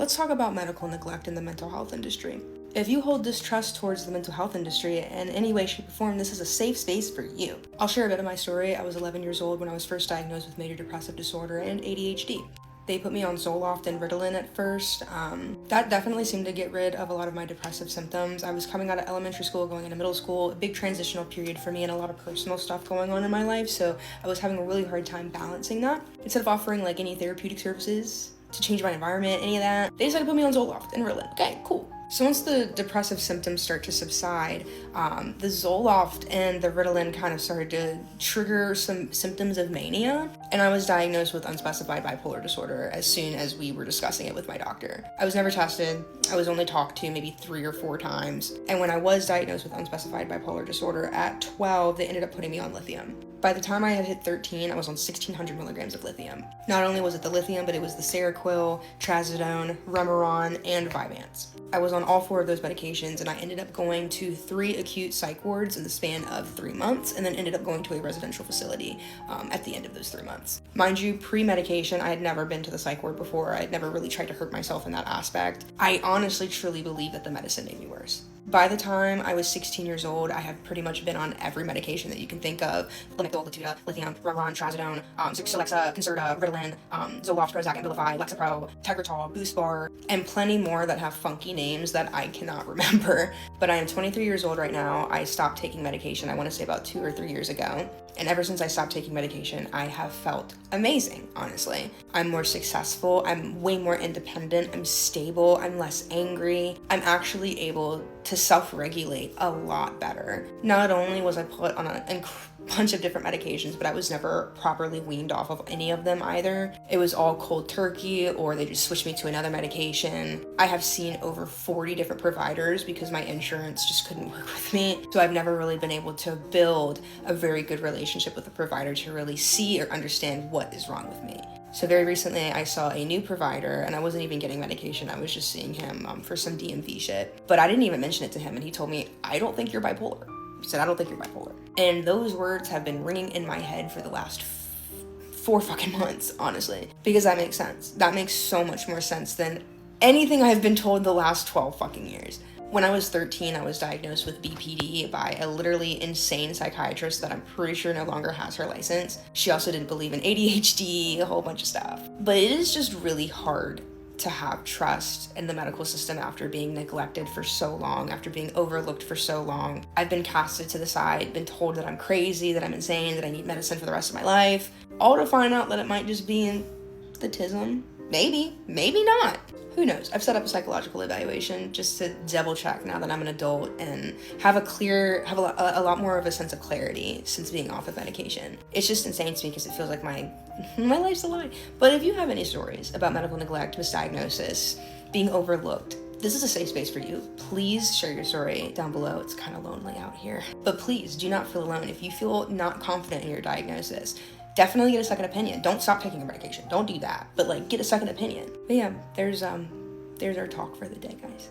let's talk about medical neglect in the mental health industry. If you hold distrust towards the mental health industry in any way, shape, or form, this is a safe space for you. I'll share a bit of my story. I was 11 years old when I was first diagnosed with major depressive disorder and ADHD. They put me on Zoloft and Ritalin at first. That definitely seemed to get rid of a lot of my depressive symptoms. I was coming out of elementary school, going into middle school, a big transitional period for me and a lot of personal stuff going on in my life, so I was having a really hard time balancing that. Instead of offering like any therapeutic services to change my environment, any of that, they decided to put me on Zoloft and Ritalin. Okay, cool. So once the depressive symptoms start to subside, the Zoloft and the Ritalin kind of started to trigger some symptoms of mania, and I was diagnosed with unspecified bipolar disorder as soon as we were discussing it with my doctor. I was never tested. I was only talked to maybe 3 or 4 times, and when I was diagnosed with unspecified bipolar disorder at 12, they ended up putting me on lithium. By the time I had hit 13, I was on 1,600 milligrams of lithium. Not only was it the lithium, but it was the Seroquel, Trazodone, Remeron, and Vyvanse. I was on all 4 of those medications, and I ended up going to 3 acute psych wards in the span of 3 months, and then ended up going to a residential facility at the end of those 3 months. Mind you, pre-medication, I had never been to the psych ward before. I had never really tried to hurt myself in that aspect. I honestly, truly believe that the medicine made me worse. By the time I was 16 years old, I had pretty much been on every medication that you can think of: Lamictal, Latuda, lithium, Remeron, Trazodone, Celexa, Concerta, Ritalin, Zoloft, Prozac, Abilify, Lexapro, Tegretol, Buspar, and plenty more that have funky names that I cannot remember. But I am 23 years old right now. I stopped taking medication, I want to say about 2 or 3 years ago. And ever since I stopped taking medication, I have felt amazing, honestly. I'm more successful, I'm way more independent, I'm stable, I'm less angry. I'm actually able to self-regulate a lot better. Not only was I put on a bunch of different medications, but I was never properly weaned off of any of them either. It was all cold turkey, or they just switched me to another medication. I have seen over 40 different providers because my insurance just couldn't work with me. So I've never really been able to build a very good relationship with a provider to really see or understand what is wrong with me. So very recently I saw a new provider, and I wasn't even getting medication. I was just seeing him for some DMV shit. But I didn't even mention it to him, and he told me, "I don't think you're bipolar." He said, "I don't think you're bipolar." And those words have been ringing in my head for the last 4 fucking months, honestly, because that makes sense. That makes so much more sense than anything I've been told the last 12 fucking years. When I was 13, I was diagnosed with BPD by a literally insane psychiatrist that I'm pretty sure no longer has her license. She also didn't believe in ADHD, a whole bunch of stuff. But it is just really hard to have trust in the medical system after being neglected for so long, after being overlooked for so long. I've been casted to the side, been told that I'm crazy, that I'm insane, that I need medicine for the rest of my life, all to find out that it might just be the tism. Maybe, maybe not. Who knows? I've set up a psychological evaluation just to double check now that I'm an adult and have a lot more of a sense of clarity since being off of medication. It's just insane to me because it feels like my life's a lie. But if you have any stories about medical neglect, misdiagnosis, being overlooked, this is a safe space for you. Please share your story down below. It's kind of lonely out here. But please do not feel alone. If you feel not confident in your diagnosis, definitely get a second opinion. Don't stop taking your medication. Don't do that. But like, get a second opinion. But yeah, there's our talk for the day, guys.